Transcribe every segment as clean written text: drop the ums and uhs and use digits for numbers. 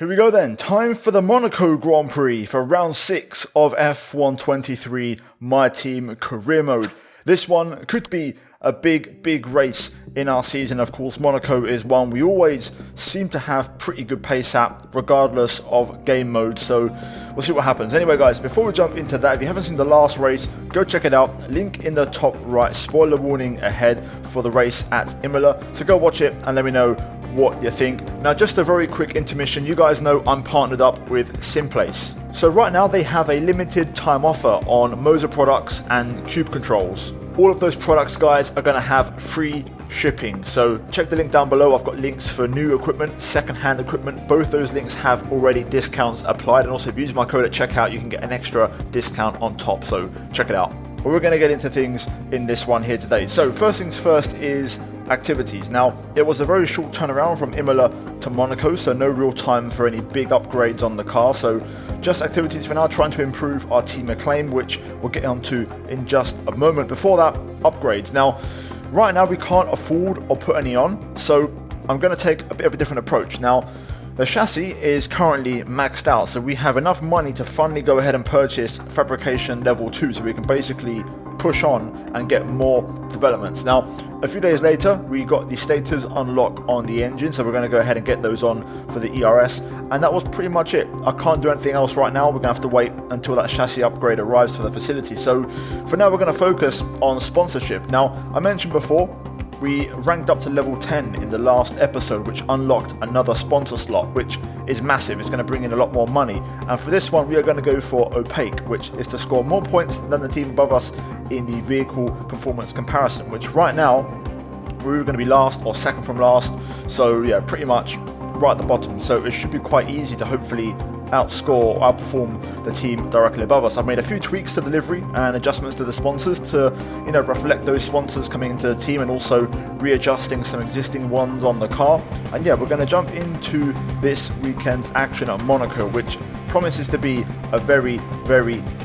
Here we go then, time for the Monaco Grand Prix for round 6 of F123 My Team Career Mode. This one could be a big race in our season. Of course, Monaco is one we always seem to have pretty good pace at, regardless of game mode, so we'll see what happens. Anyway guys, before we jump into that, if you haven't seen the last race, go check it out. Link in the top right, spoiler warning ahead for the race at Imola, so go watch it and let me know what you think. Now just a very quick intermission, you guys know I'm partnered up with Simplace. So right now they have a limited time offer on Moser products and Cube controls. All of those products guys are going to have free shipping, so check the link down below. I've got links for new equipment, second-hand equipment. Both those links have already discounts applied, and also if you use my code at checkout you can get an extra discount on top, so check it out. But we're going to get into things in this one here today. So first things first is activities. Now it was a very short turnaround from Imola to Monaco, so no real time for any big upgrades on the car, so just activities for now, trying to improve our team acclaim, which we'll get onto in just a moment. Before that, upgrades. Now right now we can't afford or put any on, so I'm going to take a bit of a different approach. Now the chassis is currently maxed out, so we have enough money to finally go ahead and purchase fabrication level 2, so we can basically push on and get more developments. Now a few days later we got the status unlock on the engine, so we're going to go ahead and get those on for the ERS, and that was pretty much it. I can't do anything else right now. We're going to have to wait until that chassis upgrade arrives for the facility. So for now we're going to focus on sponsorship. Now I mentioned before we ranked up to level 10 in the last episode, which unlocked another sponsor slot, which is massive. It's going to bring in a lot more money. And for this one, we are going to go for Opaque, which is to score more points than the team above us in the vehicle performance comparison, which right now, we're going to be last or second from last. So yeah, pretty much right at the bottom. So it should be quite easy to hopefully outscore or outperform the team directly above us. I've made a few tweaks to the livery and adjustments to the sponsors to, reflect those sponsors coming into the team, and also readjusting some existing ones on the car. And yeah, we're going to jump into this weekend's action at Monaco, which promises to be a very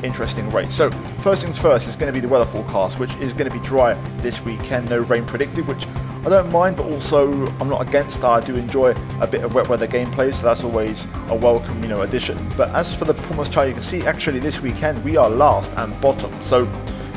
interesting race. So first things first is going to be the weather forecast, which is going to be dry this weekend, no rain predicted, which I don't mind, but also I'm not against. I do enjoy a bit of wet weather gameplay, so that's always a welcome, addition. But as for the performance chart, you can see actually this weekend we are last and bottom. So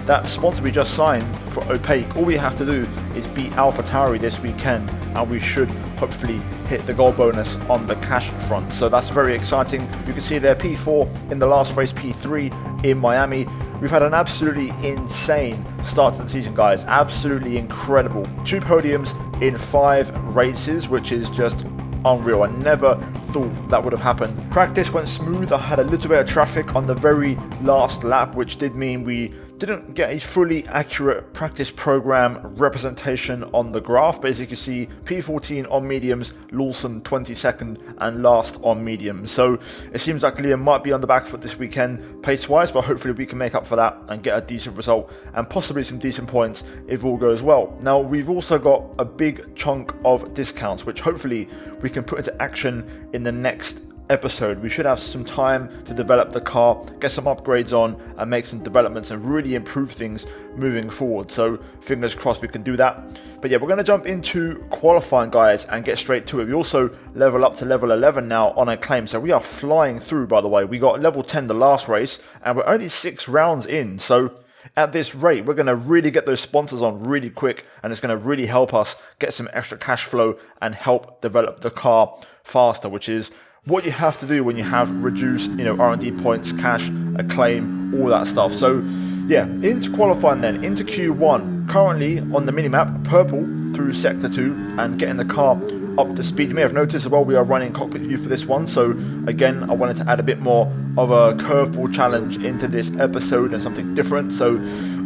that sponsor we just signed for Opaque, all we have to do is beat AlphaTauri this weekend, and we should hopefully hit the goal bonus on the cash front. So that's very exciting. You can see there P4 in the last race, P3 in Miami. We've had an absolutely insane start to the season, guys. Absolutely incredible. 2 podiums in 5 races, which is just unreal. I never thought that would have happened. Practice went smooth. I had a little bit of traffic on the very last lap, which did mean we didn't get a fully accurate practice program representation on the graph. Basically, you see P14 on mediums, Lawson 22nd and last on mediums. So it seems like Liam might be on the back foot this weekend pace-wise, but hopefully we can make up for that and get a decent result and possibly some decent points if all goes well. Now we've also got a big chunk of discounts, which hopefully we can put into action in the next episode. We should have some time to develop the car, get some upgrades on and make some developments and really improve things moving forward. So fingers crossed we can do that. But yeah, we're going to jump into qualifying, guys, and get straight to it. We also level up to level 11 now on Acclaim, so we are flying through. By the way, we got level 10 the last race and we're only 6 rounds in, so at this rate we're going to really get those sponsors on really quick, and it's going to really help us get some extra cash flow and help develop the car faster, which is what you have to do when you have reduced, R&D points, cash, acclaim, all that stuff. So yeah, into qualifying then, into Q1. Currently on the minimap, purple through sector 2 and getting the car up to speed. You may have noticed as well we are running cockpit view for this one, so again I wanted to add a bit more of a curveball challenge into this episode and something different. So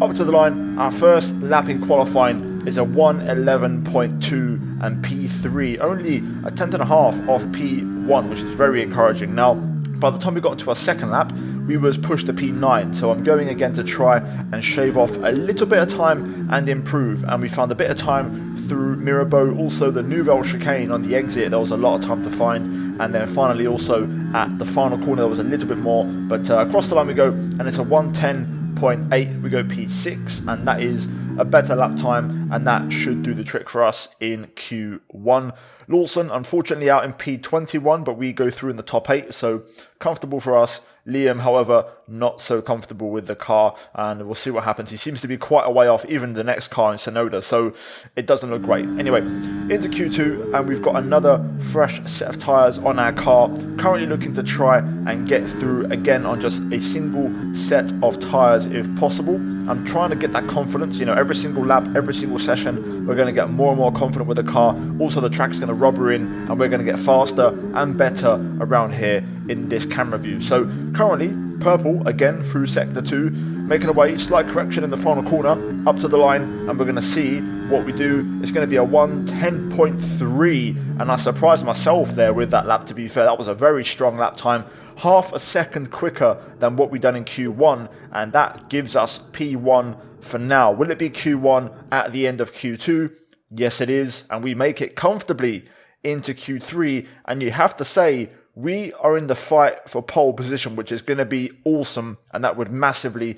up to the line, our first lap in qualifying is a 1:11.2 and P3, only a tenth and a half off P1, which is very encouraging. Now by the time we got into our second lap, we was pushed to P9, so I'm going again to try and shave off a little bit of time and improve, and we found a bit of time through Mirabeau, also the Nouvelle chicane on the exit, there was a lot of time to find, and then finally also at the final corner there was a little bit more, but across the line we go, and it's a 1:10.8, we go P6, and that is a better lap time, and that should do the trick for us in Q1. Lawson, unfortunately, out in P21, but we go through in the top 8, so comfortable for us. Liam, however, not so comfortable with the car, and we'll see what happens. He seems to be quite a way off even the next car in Sonoda, so it doesn't look great. Anyway, into Q2, and we've got another fresh set of tyres on our car. Currently looking to try and get through again on just a single set of tyres if possible. I'm trying to get that confidence, every single lap, every single session, we're going to get more and more confident with the car. Also, the track's going to rubber in, and we're going to get faster and better around here in this camera view. So currently, purple again through sector 2, making away, slight correction in the final corner, up to the line, and we're going to see what we do. It's going to be a 1:10.3, and I surprised myself there with that lap, to be fair. That was a very strong lap time, half a second quicker than what we've done in Q1, and that gives us P1 for now. Will it be Q1 at the end of Q2? Yes, it is, and we make it comfortably into Q3, and you have to say, we are in the fight for pole position, which is going to be awesome, and that would massively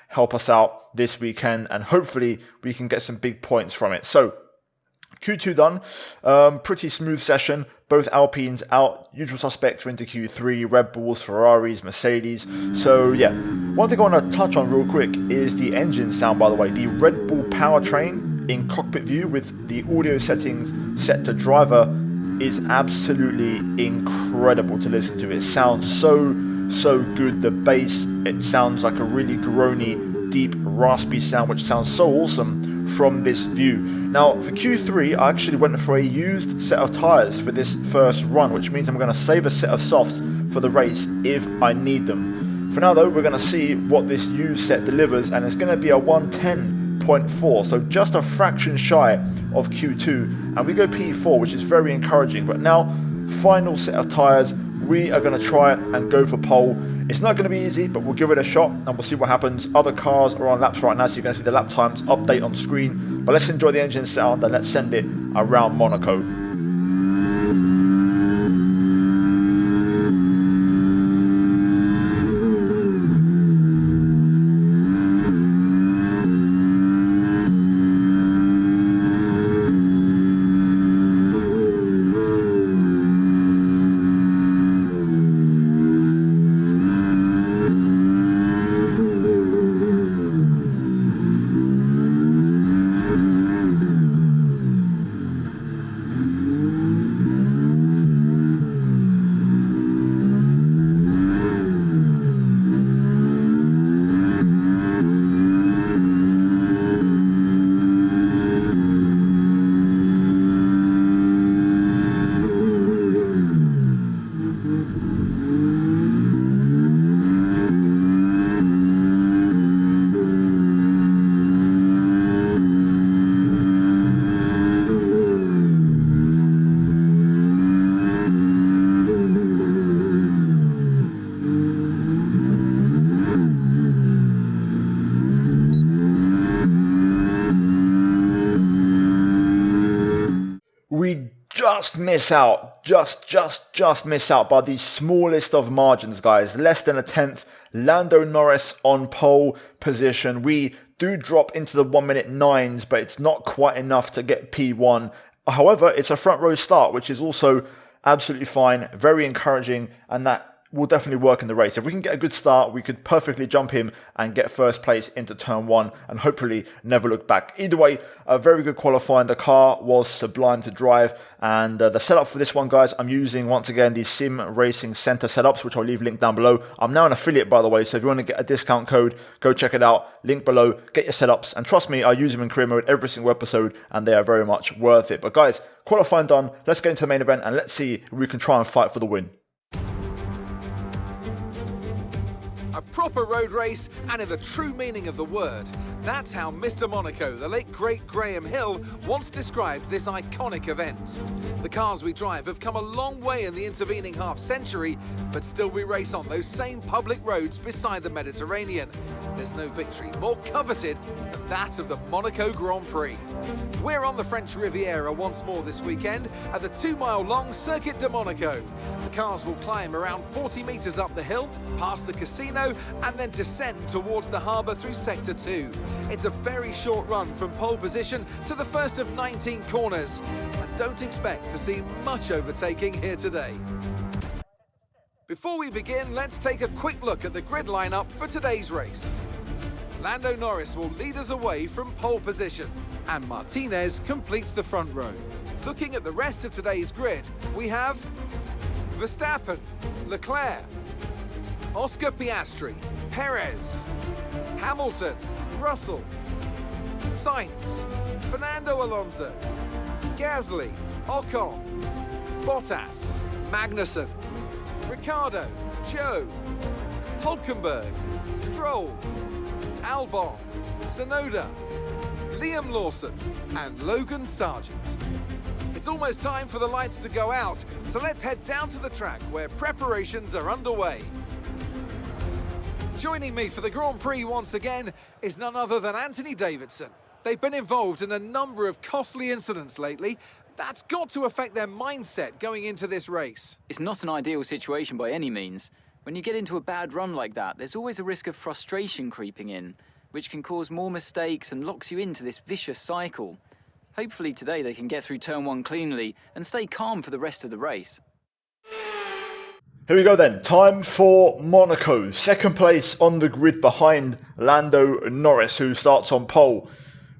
help us out this weekend, and hopefully we can get some big points from it. So Q2 done, pretty smooth session, both Alpines out, usual suspects are into Q3, Red Bulls, Ferraris, Mercedes. So yeah, one thing I want to touch on real quick is the engine sound, by the way. The Red Bull powertrain in cockpit view with the audio settings set to driver is absolutely incredible to listen to. It sounds so good. The bass, it sounds like a really groany, deep, raspy sound, which sounds so awesome from this view. Now for Q3, I actually went for a used set of tyres for this first run, which means I'm going to save a set of softs for the race if I need them. For now though, we're going to see what this used set delivers, and it's going to be a 1:10.4, so just a fraction shy of Q2, and we go P4, which is very encouraging. But now, final set of tyres, we are going to try and go for pole. It's not going to be easy, but we'll give it a shot and we'll see what happens. Other cars are on laps right now, so you're going to see the lap times update on screen, but let's enjoy the engine sound and let's send it around Monaco. We just miss out, just miss out by the smallest of margins, guys. Less than a tenth. Lando Norris on pole position. We do drop into the 1 minute 9s, but it's not quite enough to get P1. However, it's a front row start, which is also absolutely fine, very encouraging, and that will definitely work in the race. If we can get a good start, we could perfectly jump him and get first place into turn 1 and hopefully never look back. Either way, a very good qualifying. The car was sublime to drive, and the setup for this one, guys, I'm using once again the Sim Racing Center setups, which I'll leave linked down below. I'm now an affiliate, by the way, so if you want to get a discount code, go check it out. Link below, get your setups, and trust me, I use them in career mode every single episode, and they are very much worth it. But guys, qualifying done. Let's get into the main event and let's see if we can try and fight for the win. A proper road race, and in the true meaning of the word. That's how Mr. Monaco, the late great Graham Hill, once described this iconic event. The cars we drive have come a long way in the intervening half-century, but still we race on those same public roads beside the Mediterranean. There's no victory more coveted than that of the Monaco Grand Prix. We're on the French Riviera once more this weekend at the 2-mile-long Circuit de Monaco. The cars will climb around 40 metres up the hill, past the casino, and then descend towards the harbour through Sector 2. It's a very short run from pole position to the first of 19 corners. And don't expect to see much overtaking here today. Before we begin, let's take a quick look at the grid lineup for today's race. Lando Norris will lead us away from pole position, and Martinez completes the front row. Looking at the rest of today's grid, we have Verstappen, Leclerc, Oscar Piastri, Perez, Hamilton, Russell, Sainz, Fernando Alonso, Gasly, Ocon, Bottas, Magnussen, Ricciardo, Zhou, Hülkenberg, Stroll, Albon, Tsunoda, Liam Lawson, and Logan Sargent. It's almost time for the lights to go out, so let's head down to the track where preparations are underway. Joining me for the Grand Prix once again is none other than Anthony Davidson. They've been involved in a number of costly incidents lately. That's got to affect their mindset going into this race. It's not an ideal situation by any means. When you get into a bad run like that, there's always a risk of frustration creeping in, which can cause more mistakes and locks you into this vicious cycle. Hopefully today they can get through turn 1 cleanly and stay calm for the rest of the race. Here we go then, time for Monaco. Second place on the grid behind Lando Norris, who starts on pole.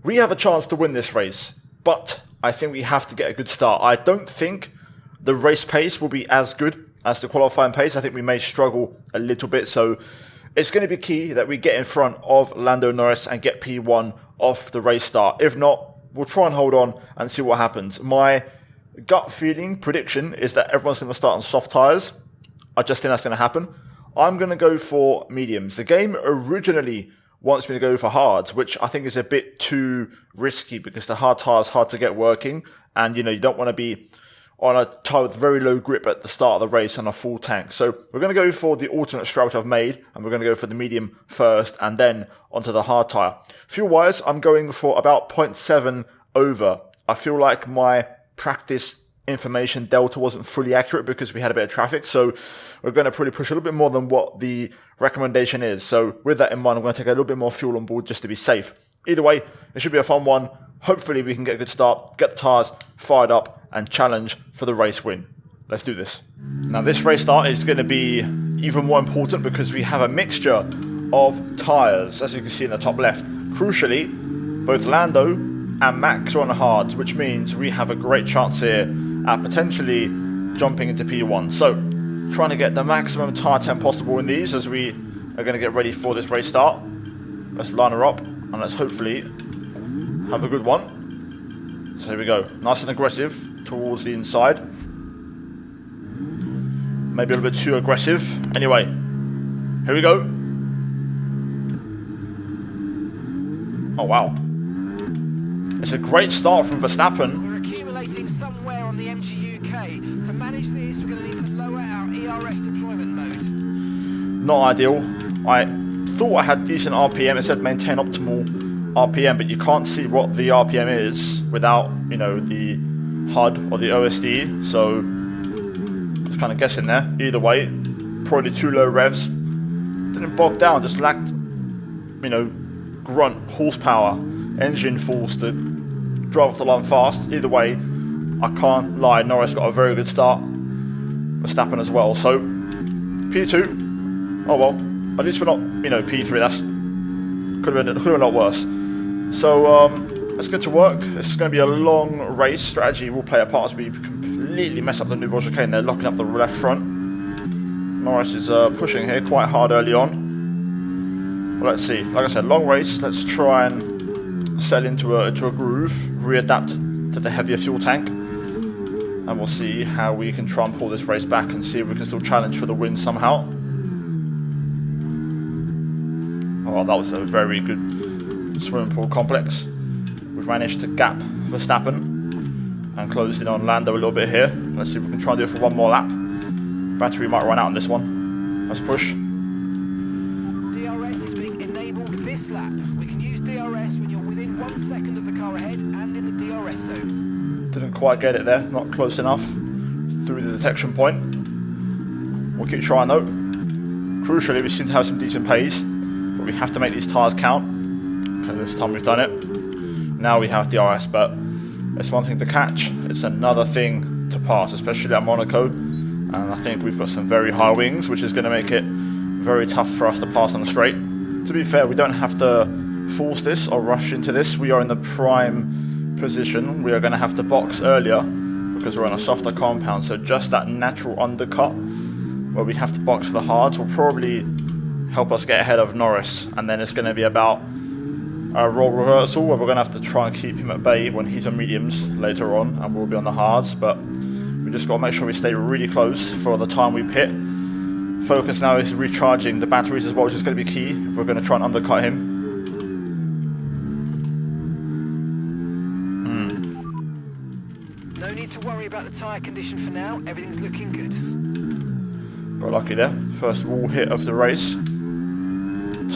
We have a chance to win this race, but I think we have to get a good start. I don't think the race pace will be as good as the qualifying pace. I think we may struggle a little bit, so it's going to be key that we get in front of Lando Norris and get P1 off the race start. If not, we'll try and hold on and see what happens. My gut feeling prediction is that everyone's going to start on soft tyres. I just think that's going to happen. I'm going to go for mediums. The game originally wants me to go for hards, which I think is a bit too risky because the hard tyre is hard to get working. And, you don't want to be on a tyre with very low grip at the start of the race on a full tank. So we're going to go for the alternate strategy I've made, and we're going to go for the medium first and then onto the hard tyre. Fuel-wise, I'm going for about 0.7 over. I feel like my practice information delta wasn't fully accurate because we had a bit of traffic, so we're going to probably push a little bit more than what the recommendation is. So with that in mind, I'm going to take a little bit more fuel on board just to be safe. Either way, it should be a fun one. Hopefully we can get a good start, get the tyres fired up and challenge for the race win. Let's do this. Now this race start is going to be even more important because we have a mixture of tyres, as you can see in the top left. Crucially, both Lando and Max are on hards, which means we have a great chance here at potentially jumping into P1. So, trying to get the maximum tyre temp possible in these as we are going to get ready for this race start. Let's line her up and let's hopefully have a good one. So here we go, nice and aggressive towards the inside. Maybe a little bit too aggressive. Anyway, here we go. Oh wow. It's a great start from Verstappen. We're accumulating somewhere on the MG UK. To manage this, we're going to need to lower our ERS deployment mode. Not ideal. I thought I had decent RPM. It said maintain optimal RPM, but you can't see what the RPM is without, the HUD or the OSD. So, I was kind of guessing there. Either way, probably too low revs. Didn't bog down, just lacked, grunt, horsepower, engine force to drive off the line fast. Either way, I can't lie, Norris got a very good start. Verstappen as well. So, P2, oh well, at least we're not, P3, that's could have been a lot worse. So, let's get to work. This is going to be a long race. Strategy will play a part as we completely mess up the Nouveau Chicane. They're locking up the left front. Norris is pushing here quite hard early on. Well, let's see. Like I said, long race. Let's try and settle into a groove, readapt to the heavier fuel tank, and we'll see how we can try and pull this race back and see if we can still challenge for the win somehow. Oh, that was a very good swimming pool complex. We've managed to gap Verstappen and closed in on Lando a little bit here. Let's see if we can try and do it for one more lap. Battery might run out on this one. Let's push. DRS is being enabled this lap. We can use DRS when you're within 1 second of the car ahead and in the DRS zone. Didn't quite get it there, not close enough through the detection point. We'll keep trying though. Crucially, we seem to have some decent pace, but we have to make these tyres count. Okay, this time we've done it. Now we have DRS, but it's one thing to catch, it's another thing to pass, especially at Monaco. And I think we've got some very high wings, which is going to make it very tough for us to pass on the straight. To be fair, we don't have to force this or rush into this. We are in the prime position. We are going to have to box earlier because we're on a softer compound. So just that natural undercut where we have to box for the hards will probably help us get ahead of Norris. And then it's going to be about a role reversal where we're going to have to try and keep him at bay when he's on mediums later on, and we'll be on the hards. But we just got to make sure we stay really close for the time we pit. Focus now is recharging the batteries as well, which is going to be key if we're going to try and undercut him. No need to worry about the tyre condition for now. Everything's looking good. Got lucky there. First wall hit of the race.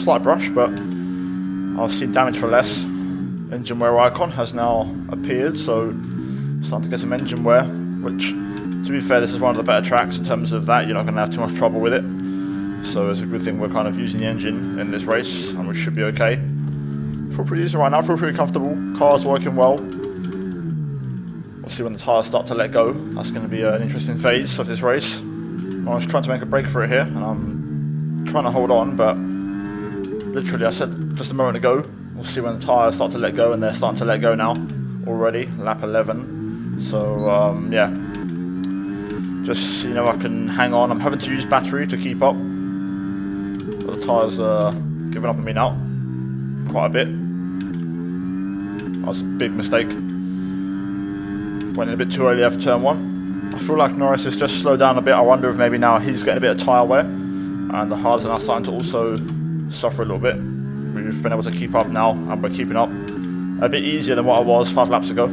Slight brush, but I've seen damage for less. Engine wear icon has now appeared, so starting to get some engine wear, which, to be fair, this is one of the better tracks in terms of that. You're not going to have too much trouble with it. So it's a good thing we're kind of using the engine in this race, and we should be okay. Feel pretty easy right now, feel pretty comfortable. Car's working well. We'll see when the tyres start to let go. That's going to be an interesting phase of this race. I was trying to make a break for it here, and I'm trying to hold on, but literally I said just a moment ago, we'll see when the tyres start to let go, and they're starting to let go now already, lap 11. So yeah, just I can hang on. I'm having to use battery to keep up, but the tyres are giving up on me now quite a bit. That was a big mistake. Went in a bit too early after turn 1. I feel like Norris has just slowed down a bit. I wonder if maybe now he's getting a bit of tyre wear, and the hards are now starting to also suffer a little bit. We've been able to keep up now, and we're keeping up a bit easier than what I was 5 laps ago.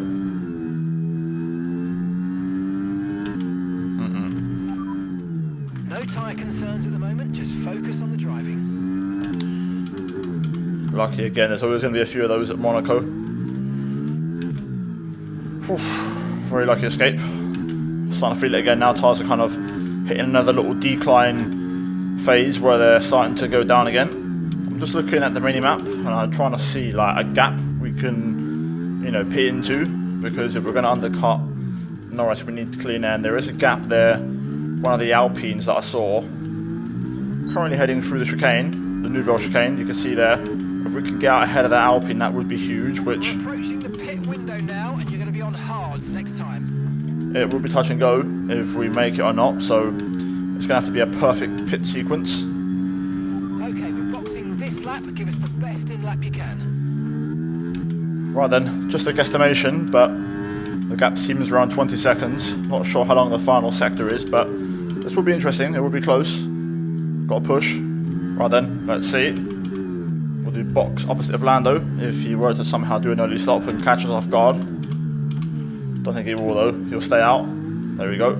No tyre concerns at the moment, just focus on the driving. Lucky again, there's always going to be a few of those at Monaco. Whew, very lucky escape. Starting to feel it again now. Tyres are kind of hitting another little decline phase where they're starting to go down again. I'm just looking at the mini-map and I'm trying to see like a gap we can, pit into, because if we're going to undercut Norris, we need clean air, and there is a gap there. One of the Alpines that I saw, currently heading through the chicane, the Nouvelle chicane, you can see there. If we can get out ahead of that Alpine, that would be huge, which... We're approaching the pit window now, and you're going to be on hards next time. It will be touch and go if we make it or not, so it's going to have to be a perfect pit sequence. Okay, we're boxing this lap. Give us the best in lap you can. Right then, just a guesstimation, but the gap seems around 20 seconds. Not sure how long the final sector is, but this will be interesting. It will be close. Got to push. Right then, let's see. We'll do box opposite of Lando if he were to somehow do an early stop and catch us off guard. Don't think he will though. He'll stay out. There we go.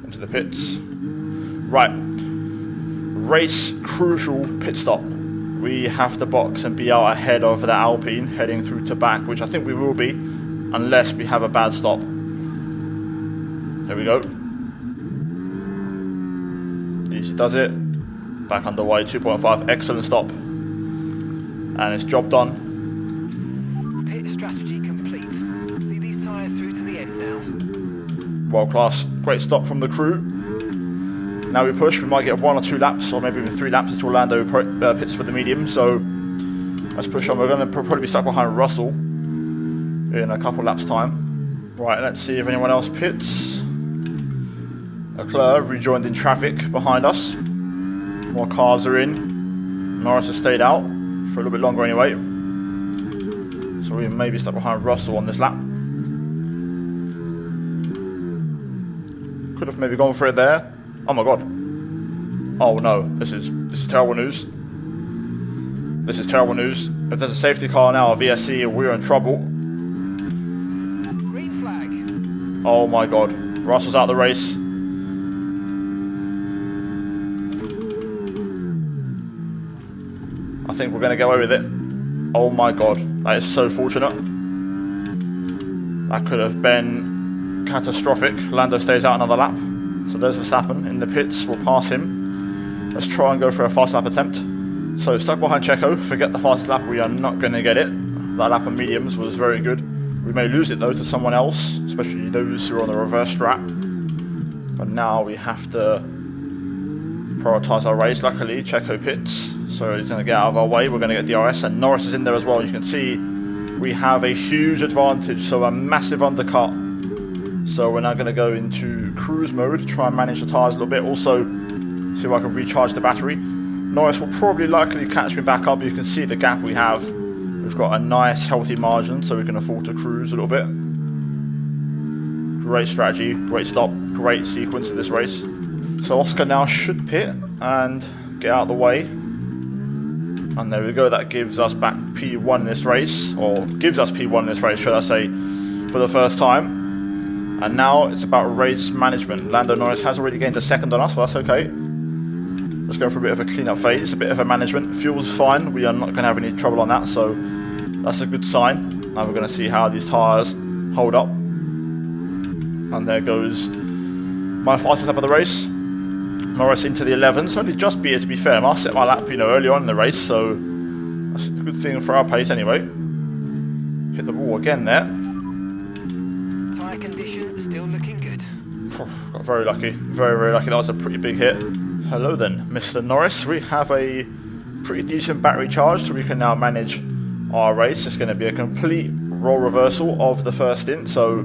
Into the pits. Right. Race crucial pit stop. We have to box and be out ahead of the Alpine heading through to back, which I think we will be, unless we have a bad stop. There we go. Easy does it. Back underway, 2.5, excellent stop. And it's job done. Pit strategy complete. See these tyres through to the end now. World class, great stop from the crew. Now we push, we might get 1 or 2 laps, or maybe even 3 laps until Lando pits for the medium, so let's push on. We're going to probably be stuck behind Russell in a couple laps time. Right, let's see if anyone else pits. Leclerc rejoined in traffic behind us. More cars are in. Norris has stayed out for a little bit longer anyway. So we may be stuck behind Russell on this lap. Could have maybe gone for it there. Oh my god. Oh no, this is terrible news. This is terrible news. If there's a safety car now, a VSC, we're in trouble. Green flag. Oh my god. Russell's out of the race. I think we're going to get away with it. Oh my god. That is so fortunate. That could have been catastrophic. Lando stays out another lap. So there's Verstappen in the pits. We'll pass him. Let's try and go for a fast lap attempt. So stuck behind Checo. Forget the fast lap. We are not going to get it. That lap of mediums was very good. We may lose it though to someone else, especially those who are on the reverse strap. But now we have to prioritise our race. Luckily, Checo pits, so he's going to get out of our way. We're going to get DRS, and Norris is in there as well. You can see we have a huge advantage, so a massive undercut. So we're now going to go into cruise mode, try and manage the tyres a little bit. Also, see if I can recharge the battery. Norris will probably likely catch me back up. You can see the gap we have. We've got a nice healthy margin, so we can afford to cruise a little bit. Great strategy, great stop, great sequence of this race. So Oscar now should pit and get out of the way. And there we go, that gives us back P1 in this race, or gives us P1 in this race, should I say, for the first time. And now it's about race management. Lando Norris has already gained a second on us, so that's okay. Let's go for a bit of a clean-up phase, a bit of a management. Fuel's fine, we are not going to have any trouble on that, so that's a good sign. Now we're going to see how these tyres hold up. And there goes my fastest lap of the race. Norris into the 11s, only just beat it to be fair. I set my lap, early on in the race, so that's a good thing for our pace anyway. Hit the wall again there. Tyre condition still looking good. Got very lucky, very, very lucky. That was a pretty big hit. Hello then, Mr. Norris. We have a pretty decent battery charge, so we can now manage our race. It's going to be a complete role reversal of the first stint, so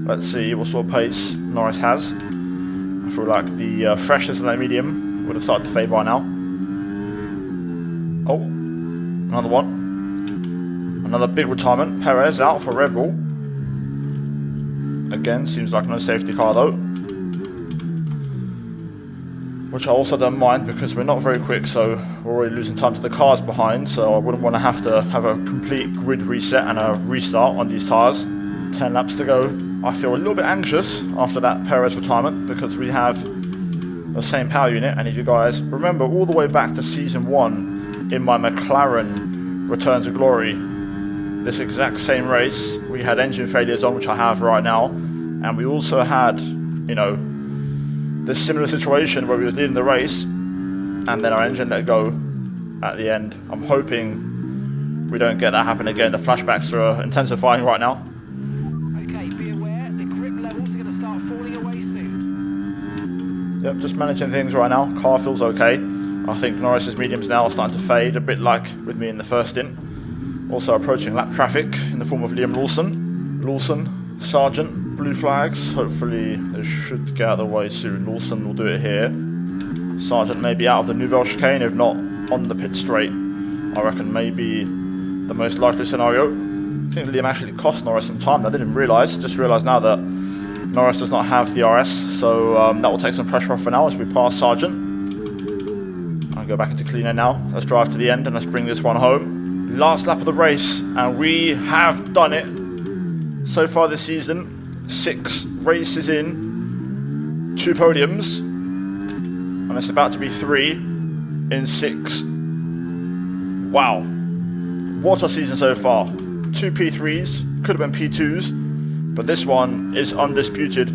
let's see what sort of pace Norris has. I feel like the freshness of that medium would have started to fade by now. Oh, another one. Another big retirement. Perez out for Red Bull. Again, seems like no safety car though. Which I also don't mind because we're not very quick, so we're already losing time to the cars behind, so I wouldn't want to have a complete grid reset and a restart on these tyres. 10 laps to go. I feel a little bit anxious after that Perez retirement because we have the same power unit, and if you guys remember all the way back to season 1 in my McLaren Return to Glory, this exact same race, we had engine failures on, which I have right now, and we also had, this similar situation where we were leading the race and then our engine let go at the end. I'm hoping we don't get that happen again. The flashbacks are intensifying right now. Okay, be aware, the grip levels are going to start falling away soon. Yep, just managing things right now. Car feels okay. I think Norris's mediums now are starting to fade, a bit like with me in the first stint. Also approaching lap traffic in the form of Liam Lawson. Lawson, Sargent, blue flags. Hopefully they should get out of the way soon. Lawson will do it here. Sargent may be out of the Nouvelle chicane, if not on the pit straight. I reckon maybe the most likely scenario. I think Liam actually cost Norris some time. I didn't realise. Just realised now that Norris does not have DRS, so that will take some pressure off for now as we pass Sargent. I'll go back into cleaner now. Let's drive to the end and let's bring this one home. Last lap of the race, and we have done it. So far this season, 6 races in, 2 podiums, and it's about to be 3 in 6. Wow. What a season so far. 2 P3s, could have been P2s, but this one is undisputed.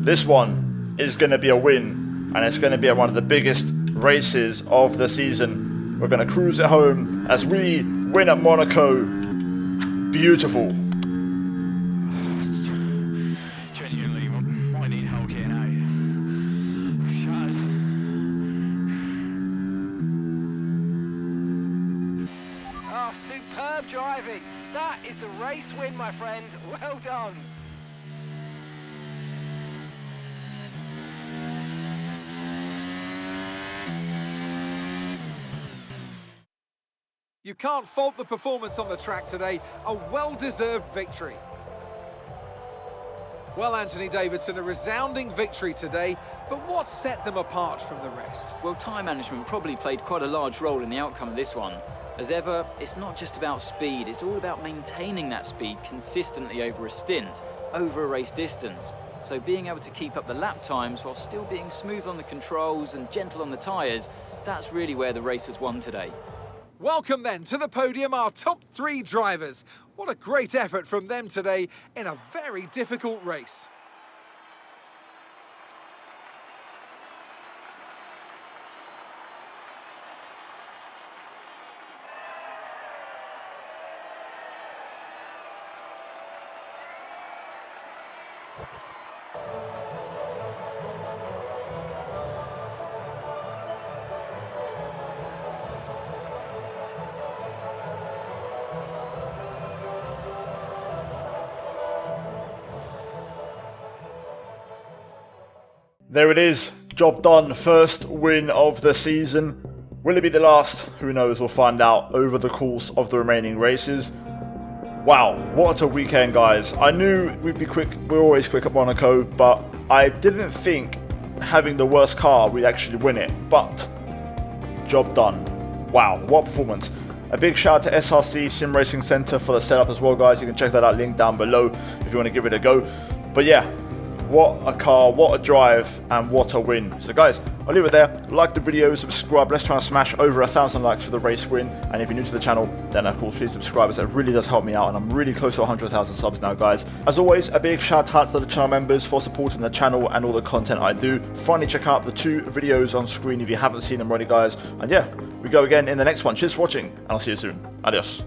This one is going to be a win, and it's going to be one of the biggest races of the season. We're going to cruise it home as we win at Monaco. Beautiful. Genuinely, I need help here now. Shut. Oh, superb driving. That is the race win, my friend. Well done. You can't fault the performance on the track today. A well-deserved victory. Well, Anthony Davidson, a resounding victory today, but what set them apart from the rest? Well, time management probably played quite a large role in the outcome of this one. As ever, it's not just about speed, it's all about maintaining that speed consistently over a stint, over a race distance. So being able to keep up the lap times while still being smooth on the controls and gentle on the tyres, that's really where the race was won today. Welcome then to the podium, our top 3 drivers. What a great effort from them today in a very difficult race. There it is, job done, first win of the season. Will it be the last? Who knows, we'll find out over the course of the remaining races. Wow, what a weekend, guys. I knew we'd be quick, we're always quick at Monaco, but I didn't think having the worst car we'd actually win it, but job done. Wow, what performance. A big shout out to SRC Sim Racing Center for the setup as well, guys. You can check that out, link down below if you want to give it a go. But yeah, what a car, what a drive, and what a win. So guys, I'll leave it there. Like the video, subscribe. Let's try and smash over 1,000 likes for the race win. And if you're new to the channel, then of course please subscribe, as it really does help me out, and I'm really close to 100,000 subs now, guys. As always, a big shout out to the channel members for supporting the channel and all the content I do. Finally, check out the 2 videos on screen if you haven't seen them already, guys. And yeah, we go again in the next one. Cheers for watching, and I'll see you soon. Adios.